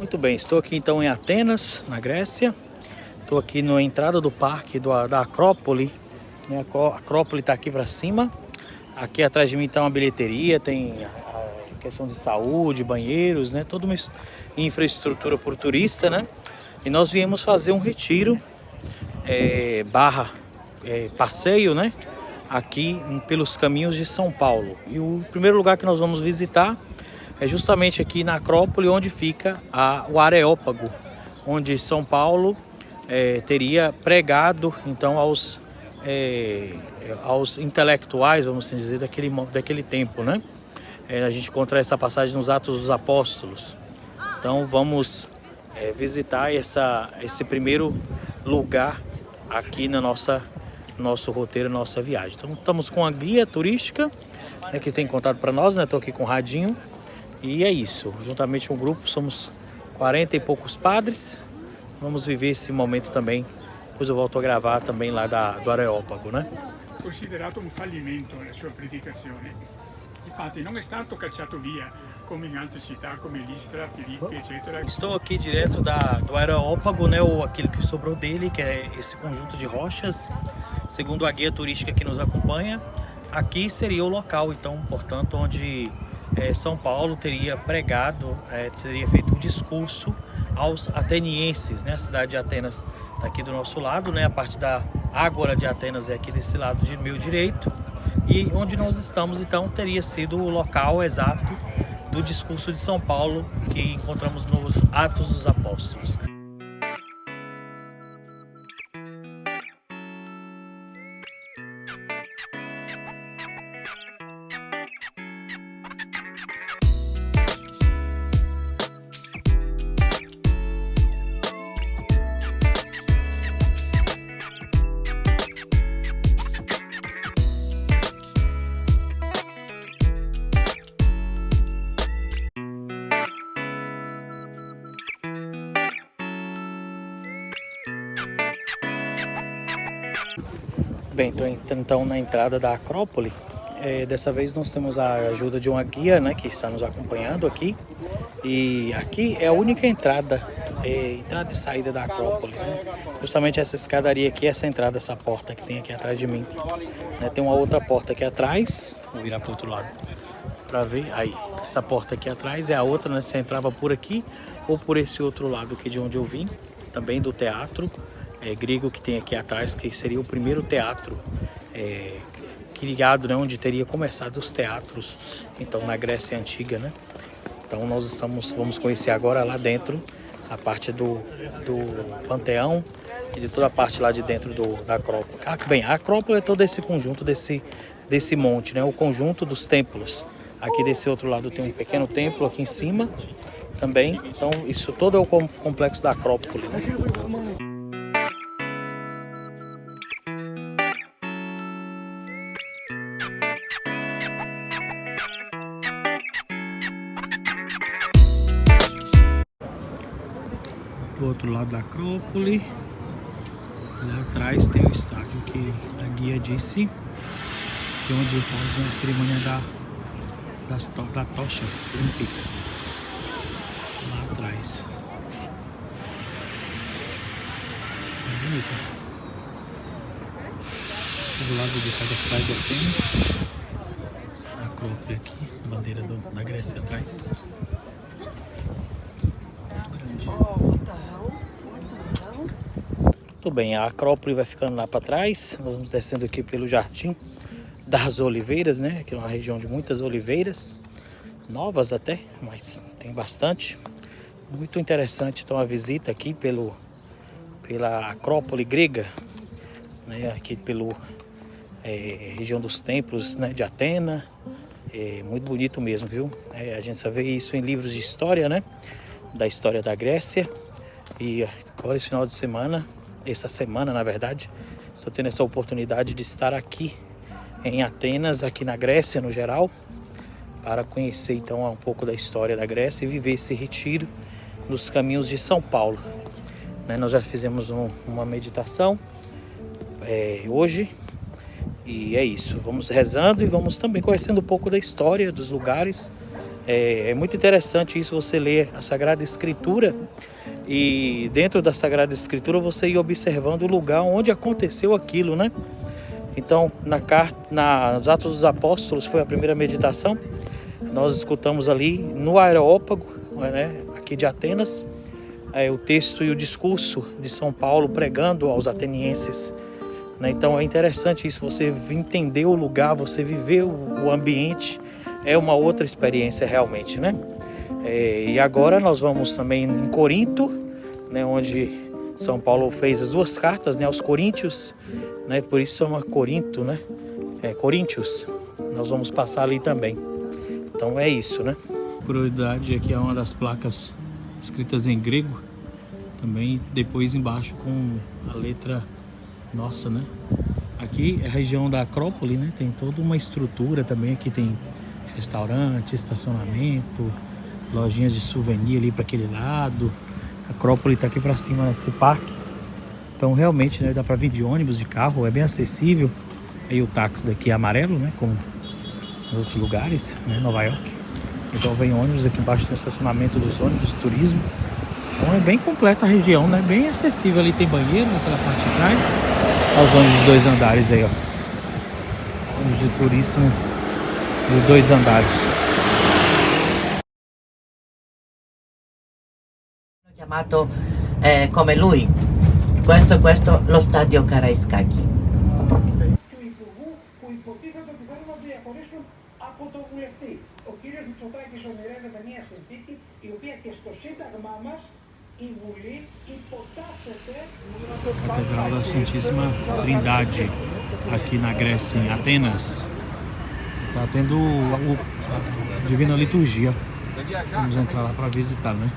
Muito bem, estou aqui então em Atenas, na Grécia. Estou aqui na entrada do parque da Acrópole. A Acrópole está aqui para cima. Aqui atrás de mim está uma bilheteria, tem a questão de saúde, banheiros, né? Toda uma infraestrutura por turista, né? E nós viemos fazer um retiro, passeio, né? Aqui pelos caminhos de São Paulo. E o primeiro lugar que nós vamos visitar é justamente aqui na Acrópole, onde fica o Areópago, onde São Paulo teria pregado então aos intelectuais, vamos assim dizer, daquele tempo, né? A gente encontra essa passagem nos Atos dos Apóstolos. Então vamos visitar esse primeiro lugar aqui no nosso roteiro, nossa viagem. Então estamos com a guia turística, né, que tem contado para nós, né? Estou aqui com o radinho e é isso. Juntamente com o grupo somos 40 e poucos padres. Vamos viver esse momento também. Depois eu volto a gravar também lá do Areópago, né? Considerato un fallimento la sua predicazione. Infatti non è stato cacciato via come in altre città come Listra, Filippi, eccetera. Estou aqui direto do Areópago, né, ou aquilo que sobrou dele, que é esse conjunto de rochas. Segundo a guia turística que nos acompanha, aqui seria o local, então, portanto, onde São Paulo teria pregado, teria feito um discurso aos atenienses, né? A cidade de Atenas está aqui do nosso lado, né? A parte da Ágora de Atenas é aqui desse lado de meu direito. E onde nós estamos, então, teria sido o local exato do discurso de São Paulo que encontramos nos Atos dos Apóstolos. Bem, estou então na entrada da Acrópole. Dessa vez nós temos a ajuda de uma guia, né, que está nos acompanhando aqui. E aqui é a única entrada e saída da Acrópole, né? Justamente essa escadaria aqui, essa entrada, essa porta que tem aqui atrás de mim, né? Tem uma outra porta aqui atrás, vou virar para o outro lado para ver. Aí, essa porta aqui atrás é a outra, né? Você entrava por aqui ou por esse outro lado aqui de onde eu vim, também do teatro grego que tem aqui atrás, que seria o primeiro teatro criado, né, onde teria começado os teatros, então, na Grécia Antiga, né? Então nós vamos conhecer agora lá dentro a parte do Panteão e de toda a parte lá de dentro da Acrópole. Bem, a Acrópole é todo esse conjunto desse monte, né? O conjunto dos templos. Aqui desse outro lado tem um pequeno templo aqui em cima também. Então isso todo é o complexo da Acrópole, né? Do outro lado da Acrópole, lá atrás tem o estádio que a guia disse, que é onde fazem a cerimônia da tocha olímpica, lá atrás. É bonito. Do lado de cada cidade de Atenas, a Acrópole aqui, a bandeira da Grécia atrás. Muito bem, a Acrópole vai ficando lá para trás. Nós vamos descendo aqui pelo Jardim das Oliveiras, né? Aqui é uma região de muitas oliveiras, novas até, mas tem bastante. Muito interessante então a visita aqui pela Acrópole grega, né? Aqui pela região dos templos, né, de Atenas. Muito bonito mesmo, viu? A gente só vê isso em livros de história, né? Da história da Grécia. E agora esse final de semana, essa semana na verdade, estou tendo essa oportunidade de estar aqui em Atenas, aqui na Grécia no geral, para conhecer então um pouco da história da Grécia e viver esse retiro nos caminhos de São Paulo, né? Nós já fizemos uma meditação hoje e é isso, vamos rezando e vamos também conhecendo um pouco da história dos lugares, É muito interessante isso, você ler a Sagrada Escritura e dentro da Sagrada Escritura você ir observando o lugar onde aconteceu aquilo, né? Então, nos Atos dos Apóstolos foi a primeira meditação. Nós escutamos ali no Areópago, né, aqui de Atenas, o texto e o discurso de São Paulo pregando aos atenienses. Né? Então é interessante isso, você entender o lugar, você viver o ambiente, é uma outra experiência realmente, né? E agora nós vamos também em Corinto, né, onde São Paulo fez as 2 cartas, né, aos Coríntios, né, por isso chama Corinto, né? Coríntios. Nós vamos passar ali também. Então é isso, né? Curiosidade, aqui é uma das placas escritas em grego, também depois embaixo com a letra nossa, né? Aqui é a região da Acrópole, né? Tem toda uma estrutura também, aqui tem restaurante, estacionamento, lojinhas de souvenir ali para aquele lado. A Acrópole tá aqui para cima nesse parque. Então realmente, né, dá para vir de ônibus, de carro, é bem acessível. Aí o táxi daqui é amarelo, né, como nos outros lugares, né, Nova York. Então vem ônibus, aqui embaixo tem o estacionamento dos ônibus de turismo. Então é bem completa a região, né, bem acessível. Ali tem banheiro naquela parte de trás. Olha os ônibus de 2 andares aí, ó. Ônibus de turismo de 2 andares. Chiamato come lui, questo lo stadio Karaiskaki. Του Υπουργού που υποτίθεται ότι θέλουν να διαχωρίσουν από τον βουλευτή. Ο κύριος Μητσοτάκης ονειρεύεται μια συνθήκη η οποία και στο Σύνταγμά μας η Βουλή υποτάσσεται. Catedral da Santíssima Trindade, aqui na Grécia, em Atenas. Tá tendo a Divina Liturgia. Vamos entrar lá para visitar, né?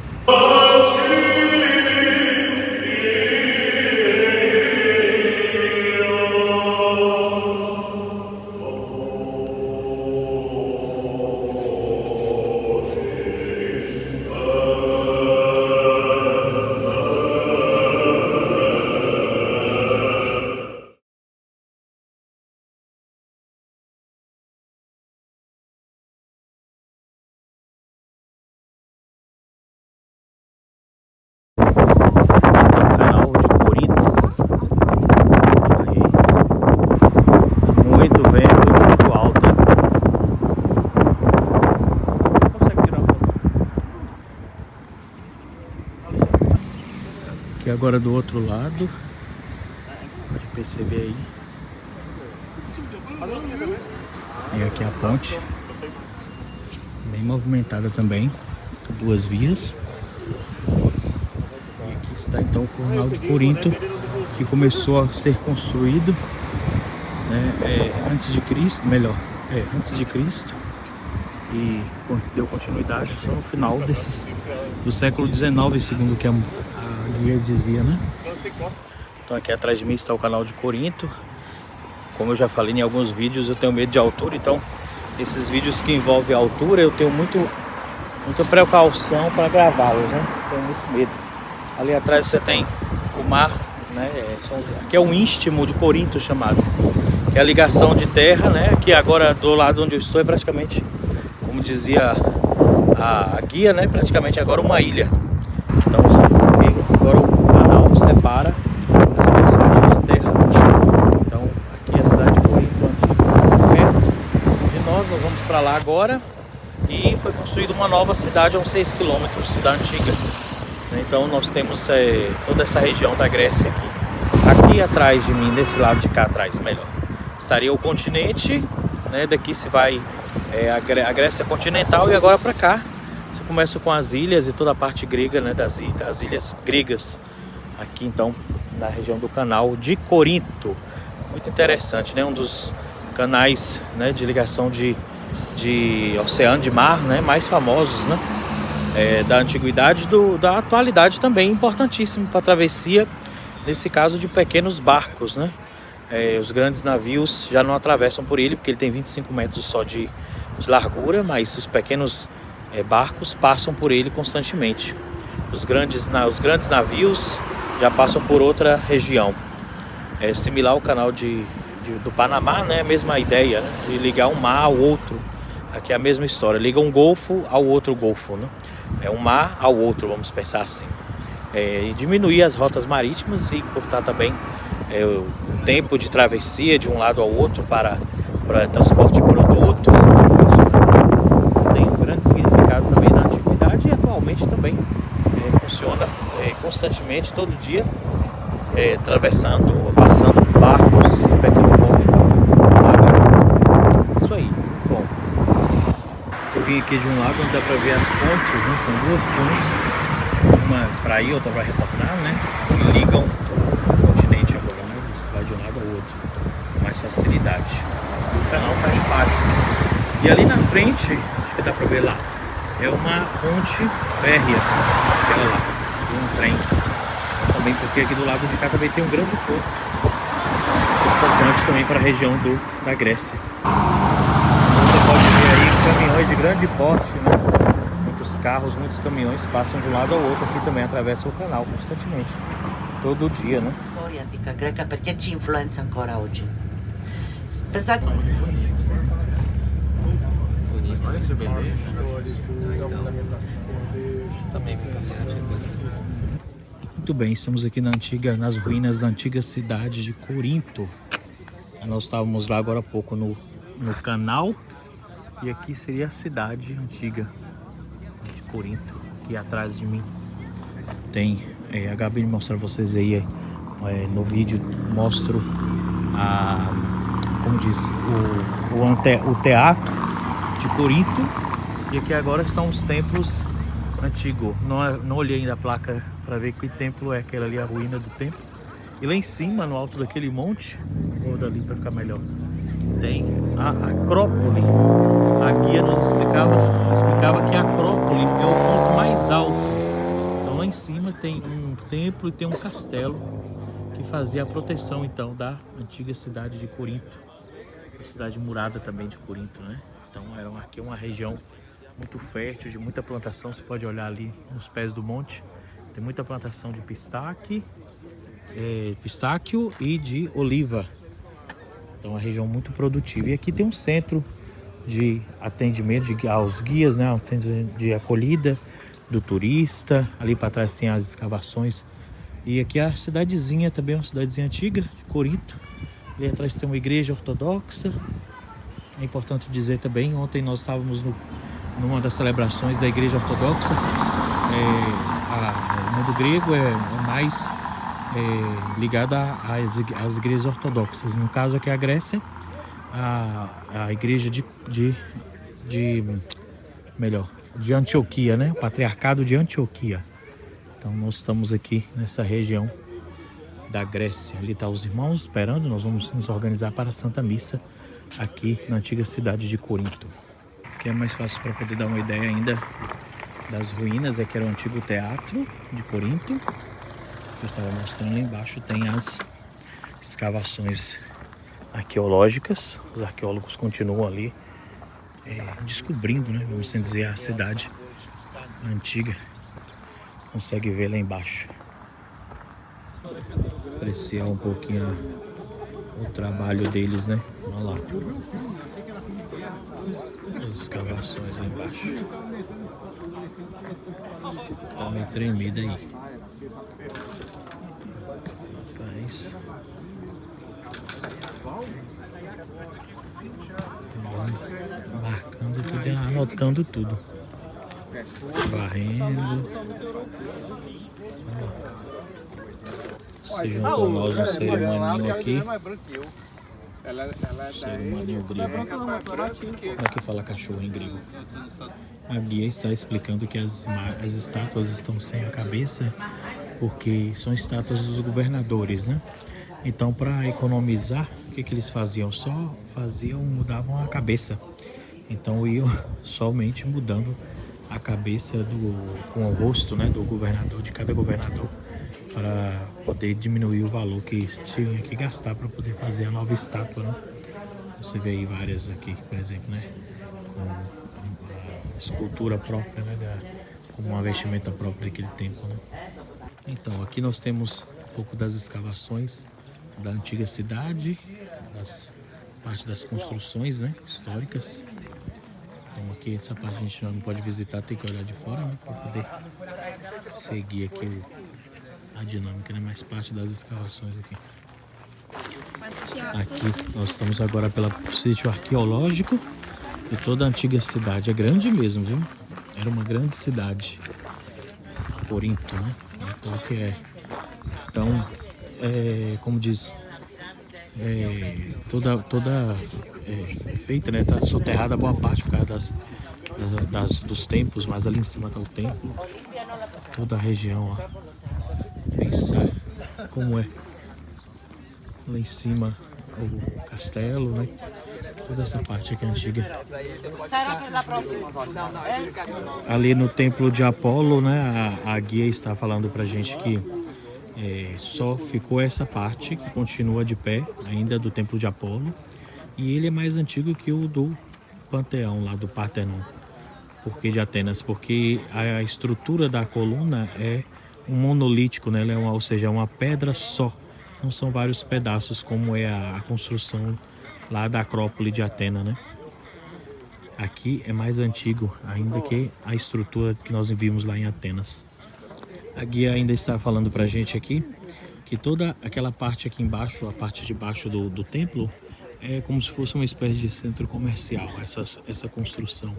Aqui agora do outro lado, pode perceber aí. E aqui a ponte, bem movimentada também, 2 vias. E aqui está então o Canal de Corinto, que começou a ser construído, né, antes de Cristo, antes de Cristo. E deu continuidade só no final do século XIX, segundo que a guia dizia, né? Então aqui atrás de mim está o Canal de Corinto. Como eu já falei em alguns vídeos, eu tenho medo de altura, então esses vídeos que envolvem altura eu tenho muita precaução para gravá-los, né? Tenho muito medo. Ali atrás você tem o mar, né? Aqui é o Istmo de Corinto chamado, que é a ligação de terra, né? Aqui agora do lado onde eu estou é praticamente, como dizia a guia, né? Praticamente agora uma ilha. Então agora o canal separa as 2 faixas de terra. Então aqui é a cidade de Corinto, perto de nós vamos para lá agora. E foi construída uma nova cidade a uns 6 quilômetros da antiga. Então nós temos toda essa região da Grécia aqui. Aqui atrás de mim, desse lado de cá atrás, melhor, estaria o continente, né? Daqui se vai a Grécia continental, e agora para cá você começa com as ilhas e toda a parte grega, né? Das ilhas gregas. Aqui então na região do Canal de Corinto. Muito interessante, né? Um dos canais, né, de ligação de oceano, de mar, né, mais famosos, né? Da antiguidade, da atualidade também, importantíssimo para a travessia, nesse caso de pequenos barcos, né? Os grandes navios já não atravessam por ele, porque ele tem 25 metros só de largura, mas os pequenos barcos passam por ele constantemente. Os grandes navios já passam por outra região. É similar ao canal do Panamá, né? A mesma ideia, né? De ligar um mar ao outro. Aqui é a mesma história, liga um golfo ao outro golfo, né? É um mar ao outro, vamos pensar assim. E diminuir as rotas marítimas e cortar também o tempo de travessia de um lado ao outro para transporte de produtos. Tem um grande significado também na antiguidade e atualmente também funciona constantemente, todo dia, passando barcos e pegando ponte. Isso aí, bom. Eu vim aqui de um lado onde dá para ver as pontes, né? São duas pontes, uma para ir, outra para retornar, né? Que ligam o continente agora, né? Você vai de um lado ao outro com mais facilidade. O canal está aí embaixo. E ali na frente, acho que dá para ver lá, é uma ponte férrea, aquela lá, de um trem. Também porque aqui do lado de cá também tem um grande porto, importante também para a região da Grécia. Você pode ver aí caminhões de grande porte, né? Muitos carros, muitos caminhões passam de um lado ao outro aqui também, atravessam o canal constantemente, todo dia, né? Storia antica greca perché ci influenza ancora oggi. Pensate Muito bem, estamos aqui nas ruínas da antiga cidade de Corinto. Nós estávamos lá agora há pouco no canal. E aqui seria a cidade antiga de Corinto. Aqui atrás de mim tem, a Gabi me mostrar vocês aí no vídeo, mostro como diz, o teatro de Corinto. E aqui agora estão os templos antigos. Não olhei ainda a placa para ver que templo é aquela ali, a ruína do templo. E lá em cima, no alto daquele monte, vou dali para ficar melhor, tem a Acrópole. A guia nos explicava que a Acrópole é o ponto mais alto. Então lá em cima tem um templo e tem um castelo que fazia a proteção então da antiga cidade de Corinto, a cidade murada também de Corinto, né? Então aqui é uma região muito fértil, de muita plantação. Você pode olhar ali nos pés do monte, tem muita plantação de pistáquio e de oliva. Então é uma região muito produtiva. E aqui tem um centro de atendimento aos guias, né? De acolhida do turista. Ali para trás tem as escavações. E aqui a cidadezinha também, uma cidadezinha antiga de Corinto. Ali atrás tem uma igreja ortodoxa. É importante dizer também, ontem nós estávamos numa das celebrações da igreja ortodoxa. O mundo grego é mais ligado às igrejas ortodoxas. No caso aqui a Grécia, a igreja de Antioquia, né? O patriarcado de Antioquia. Então nós estamos aqui nessa região da Grécia. Ali estão os irmãos esperando. Nós vamos nos organizar para a Santa Missa aqui na antiga cidade de Corinto. O que é mais fácil para poder dar uma ideia ainda das ruínas é que era o antigo teatro de Corinto. Eu estava mostrando lá embaixo, tem as escavações arqueológicas. Os arqueólogos continuam ali descobrindo, né, vamos dizer, a cidade antiga. Você consegue ver lá embaixo. Apreciar um pouquinho o trabalho deles, né? Olha lá. As escavações lá embaixo. Tá meio tremida aí. Rapaz. Marcando tudo, anotando tudo. Varrendo. Se juntou nós um cerimônio aqui. Cerimônio grego. Como é que fala cachorro em grego? A guia está explicando que as estátuas estão sem a cabeça porque são estátuas dos governadores, né? Então, para economizar, o que eles faziam? Mudavam a cabeça. Então, iam somente mudando a cabeça com o rosto, né, do governador, de cada governador, para poder diminuir o valor que tinha que gastar para poder fazer a nova estátua, né? Você vê aí várias aqui, por exemplo, né, com a escultura própria, né, como uma vestimenta própria daquele tempo, né? Então, aqui nós temos um pouco das escavações da antiga cidade, parte das construções, né, históricas. Então aqui essa parte a gente não pode visitar, tem que olhar de fora, né, para poder seguir aqui a dinâmica, né, mais parte das escavações aqui. Aqui nós estamos agora pelo sítio arqueológico de toda a antiga cidade. É grande mesmo, viu? Era uma grande cidade, Corinto, né? Então que é. Então, como diz, toda feita, né? Tá soterrada boa parte por causa dos templos, mas ali em cima tá o templo. Toda a região, ó. Pensar como é. Lá em cima o castelo, né? Toda essa parte aqui antiga. Ali no templo de Apolo, né? A guia está falando pra gente que só ficou essa parte que continua de pé, ainda do templo de Apolo. E ele é mais antigo que o do Panteão, lá do Partenon. Porque de Atenas, porque a estrutura da coluna é um monolítico, né? Ela é ou seja, uma pedra só. Não são vários pedaços como é a construção lá da Acrópole de Atena, né? Aqui é mais antigo ainda que a estrutura que nós vimos lá em Atenas. A guia ainda está falando pra gente aqui que toda aquela parte aqui embaixo, a parte de baixo do templo, é como se fosse uma espécie de centro comercial. Essa construção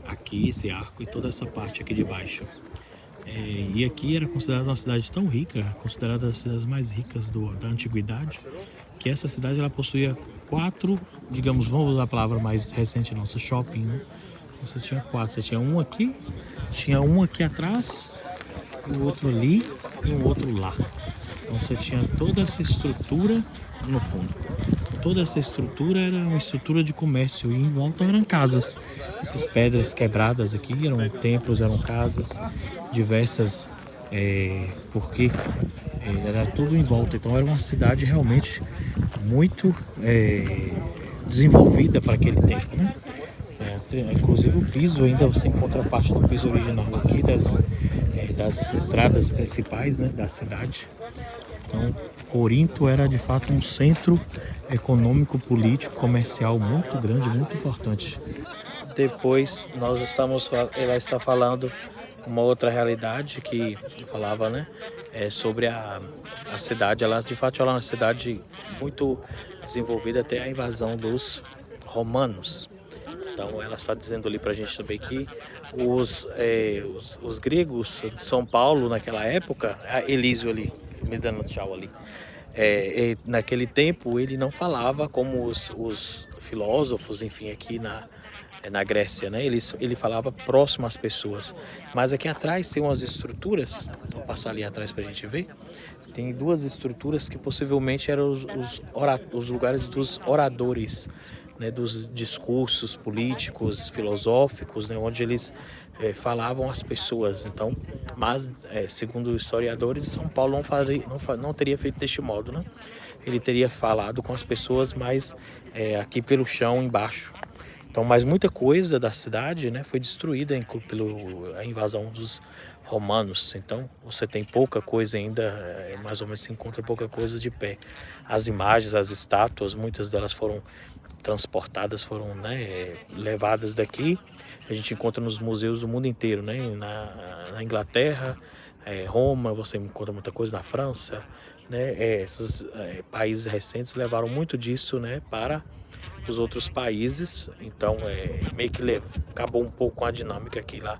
aqui, esse arco e toda essa parte aqui de baixo. E aqui era considerada uma cidade tão rica, considerada das cidades mais ricas da antiguidade, que essa cidade ela possuía 4, digamos, vamos usar a palavra mais recente nossa, shopping, né? Então você tinha 4, você tinha um aqui atrás, o outro ali e um outro lá. Então você tinha toda essa estrutura no fundo. Toda essa estrutura era uma estrutura de comércio e em volta eram casas. Essas pedras quebradas aqui eram templos, eram casas diversas, porque era tudo em volta. Então era uma cidade realmente muito desenvolvida para aquele tempo, né? Inclusive o piso ainda você encontra parte do piso original aqui das estradas principais, né, da cidade. Então Corinto era de fato um centro econômico, político, comercial muito grande, muito importante. Depois ela está falando uma outra realidade que falava, né, sobre a cidade. Ela de fato era uma cidade muito desenvolvida até a invasão dos romanos. Então ela está dizendo ali pra gente também que os gregos de São Paulo naquela época, Elísio ali, me dando tchau ali, naquele tempo ele não falava como os filósofos, enfim, aqui na Grécia, né? Ele falava próximo às pessoas. Mas aqui atrás tem umas estruturas, vou passar ali atrás pra gente ver. Tem 2 estruturas que possivelmente eram os lugares dos oradores, né? Dos discursos políticos, filosóficos, né? Onde eles falavam às pessoas. Então, mas segundo os historiadores, São Paulo não teria feito deste modo, né? Ele teria falado com as pessoas mais aqui pelo chão embaixo. Então, mas muita coisa da cidade, né, foi destruída pela invasão dos romanos. Então, você tem pouca coisa ainda, mais ou menos se encontra pouca coisa de pé. As imagens, as estátuas, muitas delas foram transportadas, foram, né, levadas daqui. A gente encontra nos museus do mundo inteiro, né, na Inglaterra, Roma, você encontra muita coisa na França, né, esses países recentes levaram muito disso, né, para os outros países. Então meio que acabou um pouco com a dinâmica aqui lá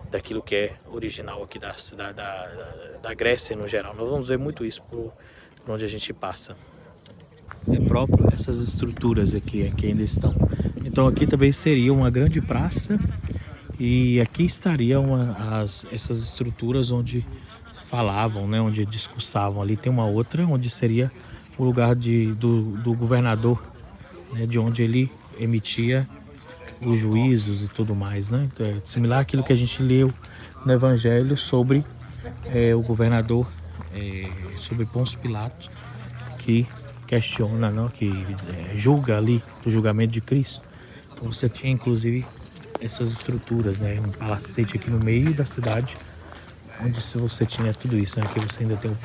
daquilo que é original aqui da cidade da Grécia no geral. Nós vamos ver muito isso por onde a gente passa. É próprio essas estruturas aqui ainda estão. Então aqui também seria uma grande praça e aqui estariam essas estruturas onde falavam, né, onde discursavam. Ali tem uma outra onde seria o lugar do governador, né, de onde ele emitia os juízos e tudo mais, né? Então, é similar àquilo que a gente leu no Evangelho sobre o governador, sobre Pôncio Pilato, que questiona, não, que julga ali o julgamento de Cristo. Então você tinha inclusive essas estruturas, né? Um palacete aqui no meio da cidade, onde você tinha tudo isso, né? Aqui você ainda tem o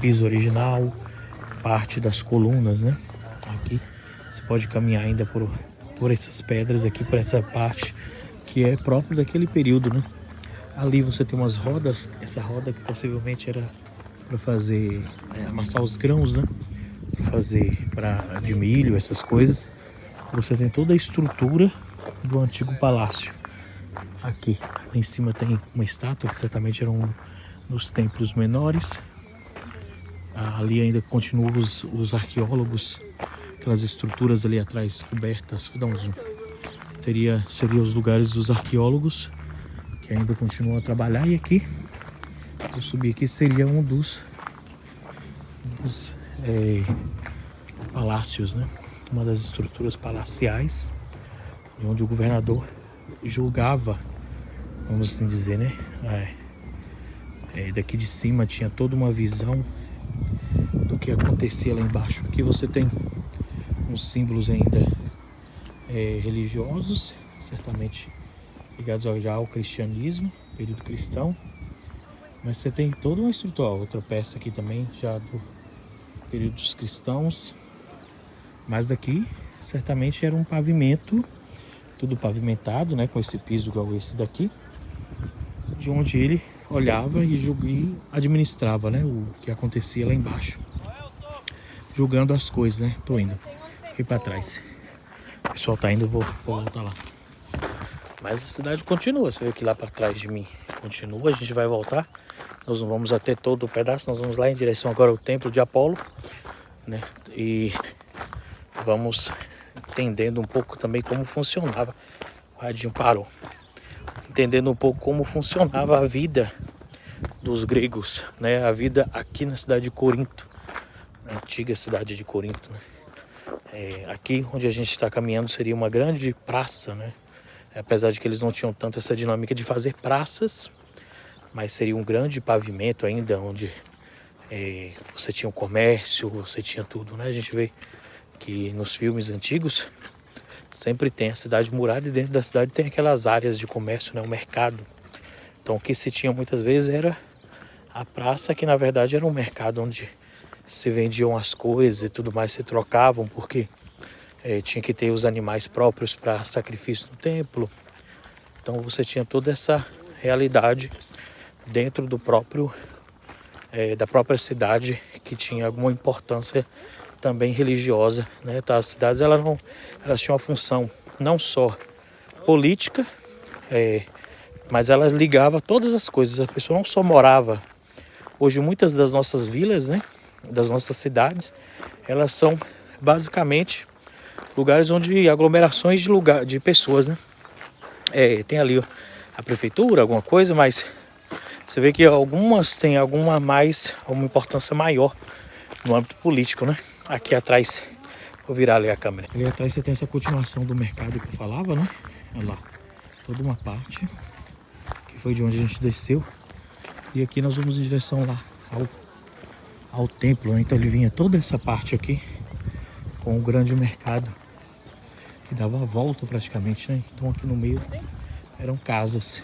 piso original, parte das colunas, né? Aqui você pode caminhar ainda por essas pedras aqui, por essa parte que é próprio daquele período, né? Ali você tem umas rodas, essa roda que possivelmente era para fazer, amassar os grãos, né? Para fazer de milho, essas coisas. Você tem toda a estrutura do antigo palácio. Aqui em cima tem uma estátua que certamente era um dos templos menores. Ali ainda continuam os arqueólogos, aquelas estruturas ali atrás cobertas. Vou dar um zoom. Seriam os lugares dos arqueólogos que ainda continuam a trabalhar. E aqui, eu subi aqui, seria um dos palácios, né? Uma das estruturas palaciais, de onde o governador julgava, vamos assim dizer, né? Daqui de cima tinha toda uma visão do que acontecia lá embaixo. Aqui você tem uns símbolos ainda religiosos, certamente ligados já ao cristianismo, período cristão. Mas você tem toda uma estrutura, outra peça aqui também, já do período dos cristãos. Mas daqui, certamente era um pavimento, tudo pavimentado, né, com esse piso igual esse daqui, de onde ele olhava e administrava, né, o que acontecia lá embaixo, julgando as coisas, né. Tô indo aqui para trás. O pessoal tá indo, eu vou voltar lá. Mas a cidade continua, você vê que lá para trás de mim continua, a gente vai voltar. Nós não vamos até todo o pedaço, nós vamos lá em direção agora ao templo de Apolo, né? E vamos entendendo um pouco também como funcionava. O radinho parou. Entendendo um pouco como funcionava a vida dos gregos, né? A vida aqui na cidade de Corinto, na antiga cidade de Corinto, né? Aqui onde a gente está caminhando seria uma grande praça, né? Apesar de que eles não tinham tanto essa dinâmica de fazer praças, mas seria um grande pavimento ainda, onde você tinha o comércio, você tinha tudo, né? A gente vê que nos filmes antigos sempre tem a cidade murada e dentro da cidade tem aquelas áreas de comércio, né? O mercado. Então o que se tinha muitas vezes era a praça, que na verdade era um mercado onde se vendiam as coisas e tudo mais, se trocavam, porque tinha que ter os animais próprios para sacrifício no templo. Então você tinha toda essa realidade dentro do próprio da própria cidade, que tinha alguma importância também religiosa, né? Então, as cidades elas tinham uma função não só política, mas elas ligavam todas as coisas. A pessoa não só morava. Hoje muitas das nossas vilas, né, das nossas cidades, elas são basicamente lugares onde aglomerações de pessoas, né? Tem ali a prefeitura, alguma coisa, mas você vê que algumas têm uma importância maior no âmbito político, né? Aqui atrás, vou virar ali a câmera. Ali atrás você tem essa continuação do mercado que eu falava, né? Olha lá, toda uma parte que foi de onde a gente desceu. E aqui nós vamos em direção lá ao templo, né? Então ele vinha toda essa parte aqui com o grande mercado que dava a volta praticamente, né? Então aqui no meio eram casas.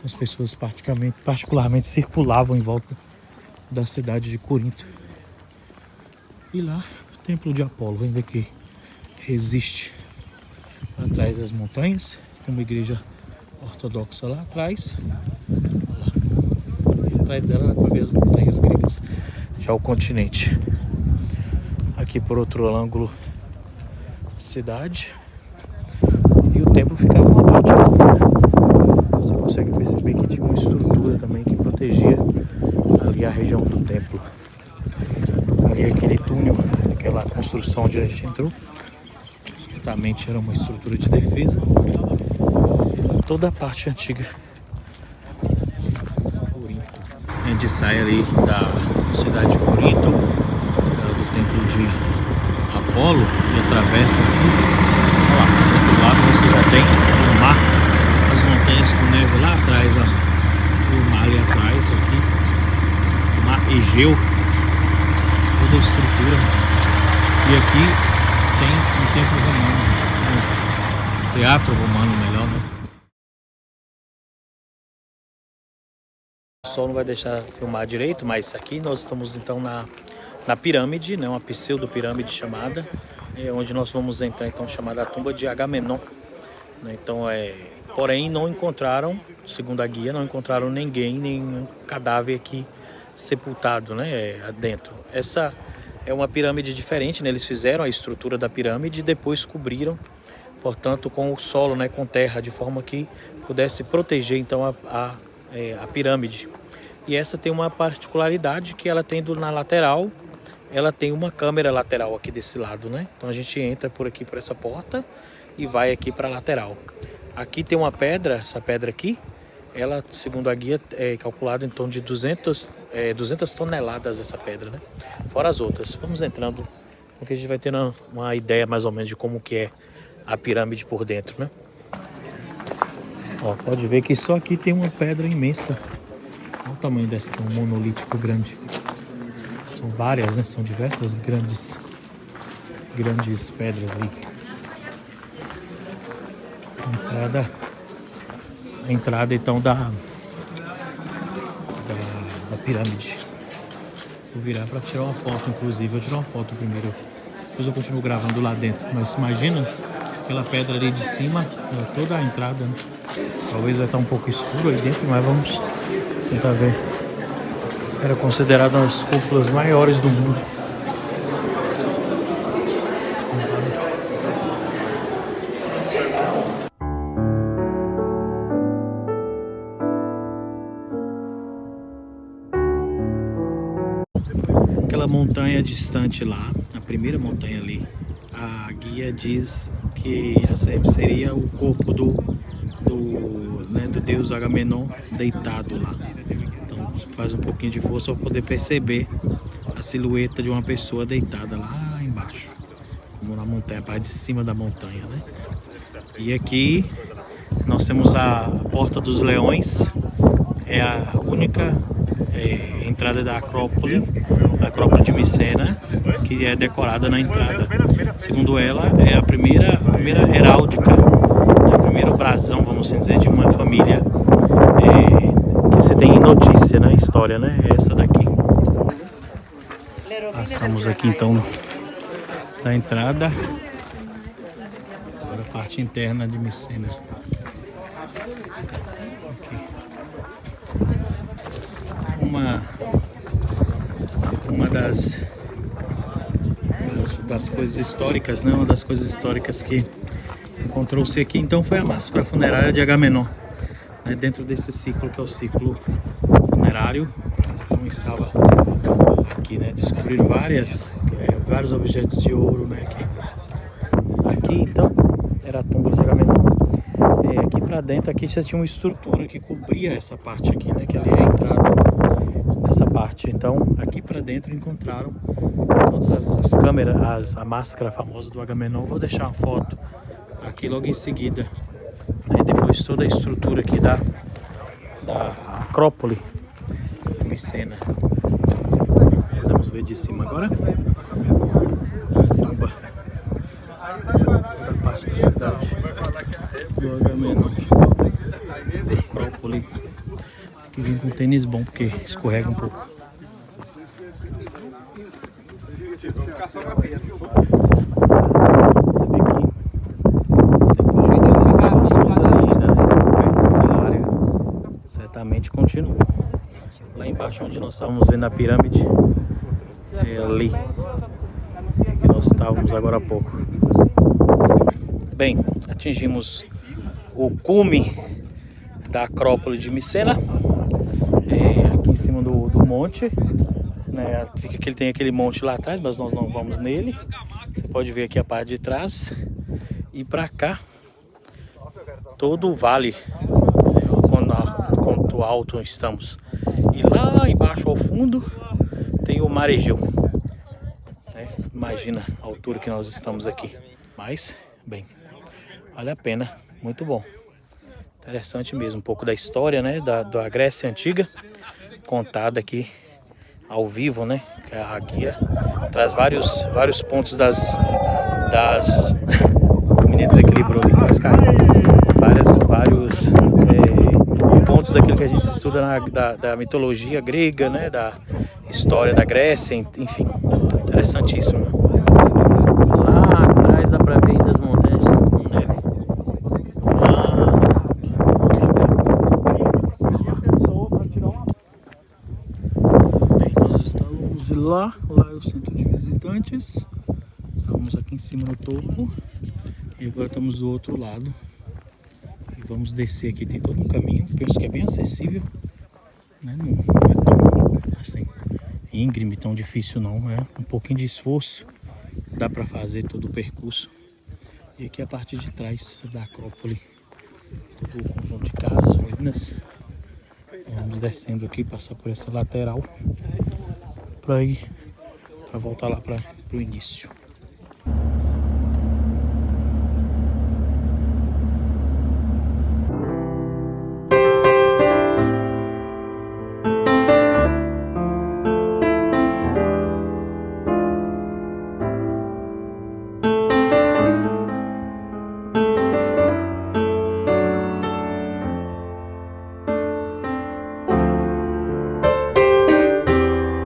As pessoas particularmente circulavam em volta da cidade de Corinto. E lá o templo de Apolo ainda que resiste atrás das montanhas. Tem uma igreja ortodoxa lá atrás. Olha lá. E atrás dela dá para ver as montanhas gregas, já o continente. Aqui por outro ângulo, cidade. E o templo ficava numa parte alta, né? Você consegue perceber que tinha uma estrutura também que protegia ali a região do templo. Ali aquele túnel, aquela construção onde a gente entrou, certamente era uma estrutura de defesa. Toda a parte antiga de Corinto. A gente sai ali da cidade de Corinto, do templo de Apolo, e atravessa aqui. Olha lá, do outro lado você já tem o mar, as montanhas com neve lá atrás, ó. O mar ali atrás, aqui, o mar Egeu, toda a estrutura. E aqui tem um templo romano, um teatro romano melhor, né? O sol não vai deixar filmar direito, mas aqui nós estamos então na pirâmide, né, uma pseudo pirâmide chamada, onde nós vamos entrar então, chamada a tumba de Agamenon. né? Então porém não encontraram, segundo a guia, não encontraram ninguém, nenhum cadáver aqui sepultado, né, dentro. Essa é uma pirâmide diferente, né? Eles fizeram a estrutura da pirâmide e depois cobriram, portanto, com o solo, né, com terra, de forma que pudesse proteger então a pirâmide. E essa tem uma particularidade que ela tem na lateral, ela tem uma câmera lateral aqui desse lado, né? Então a gente entra por aqui, por essa porta, e vai aqui para a lateral. Aqui tem uma pedra, essa pedra aqui, ela, segundo a guia, é calculada em torno de 200 toneladas essa pedra, né? Fora as outras. Vamos entrando, porque a gente vai tendo uma ideia mais ou menos de como que é a pirâmide por dentro, né? Ó, pode ver que só aqui tem uma pedra imensa. Olha o tamanho desse, um monolítico grande. São várias, né? São diversas grandes pedras ali. A entrada então da pirâmide. Vou virar para tirar uma foto, inclusive. Vou tirar uma foto primeiro, depois eu continuo gravando lá dentro. Mas imagina aquela pedra ali de cima, toda a entrada, né? Talvez vai estar um pouco escuro aí dentro, mas vamos tentar ver. Era considerada uma das cúpulas maiores do mundo. Aquela montanha distante lá, a primeira montanha ali, a guia diz que essa seria o corpo do deus Agamenon deitado lá. Então faz um pouquinho de força para poder perceber a silhueta de uma pessoa deitada lá embaixo, como na montanha, a parte de cima da montanha, né? E aqui nós temos a Porta dos Leões, é a única entrada da Acrópole, a Acrópole de Micena, que é decorada na entrada. Segundo ela, é a primeira heráldica, o primeiro brasão, vamos dizer, de uma família que se tem notícia na história, né? É essa daqui. Passamos aqui então da entrada, agora a parte interna de Micena. Aqui. Uma das coisas históricas, né? Uma das coisas históricas que encontrou-se aqui então foi a máscara funerária de Agamenon, né? Dentro desse ciclo que é o ciclo funerário. Então estava aqui, né? Descobriram vários objetos de ouro, né? Aqui então era a tumba de Agamenon. Aqui para dentro aqui já tinha uma estrutura que cobria essa parte aqui, né? Que ali é a entrada dessa parte. Então aqui para dentro encontraram todas as câmeras, a máscara famosa do Agamenon. Vou deixar uma foto aqui logo em seguida. Aí depois toda a estrutura aqui da Acrópole de Micena. Vamos ver de cima agora. Tumba. Toda a parte da cidade do Agamenon. Acrópole. Tem que vir com tênis bom porque escorrega um pouco. Certamente continua. Lá embaixo onde nós estávamos vendo a pirâmide, é ali que nós estávamos agora há pouco. Bem, atingimos o cume da Acrópole de Micena, aqui em cima do monte, né? Fica que ele tem aquele monte lá atrás, mas nós não vamos nele. Você pode ver aqui a parte de trás e para cá todo o vale, quanto alto estamos. E lá embaixo ao fundo tem o Mar Egeu, né? Imagina a altura que nós estamos aqui. Mas, bem, vale a pena, muito bom. Interessante mesmo, um pouco da história, né, da Grécia Antiga, contada aqui ao vivo, né? Que a guia traz vários pontos das o menino desequilibrou ali, quase caiu. Vários pontos daquilo que a gente estuda da mitologia grega, né? Da história da Grécia, enfim, interessantíssimo. Lá atrás dá pra ver das montanhas com neve. lá é o centro de visitantes. Estamos aqui em cima no topo e agora estamos do outro lado. E vamos descer aqui, tem todo um caminho, penso que é bem acessível, né? Não é tão assim íngreme, tão difícil não, é um pouquinho de esforço, dá para fazer todo o percurso. E aqui é a parte de trás da Acrópole, todo o conjunto de casas, ruínas. Vamos descendo aqui, passar por essa lateral para voltar lá para o início.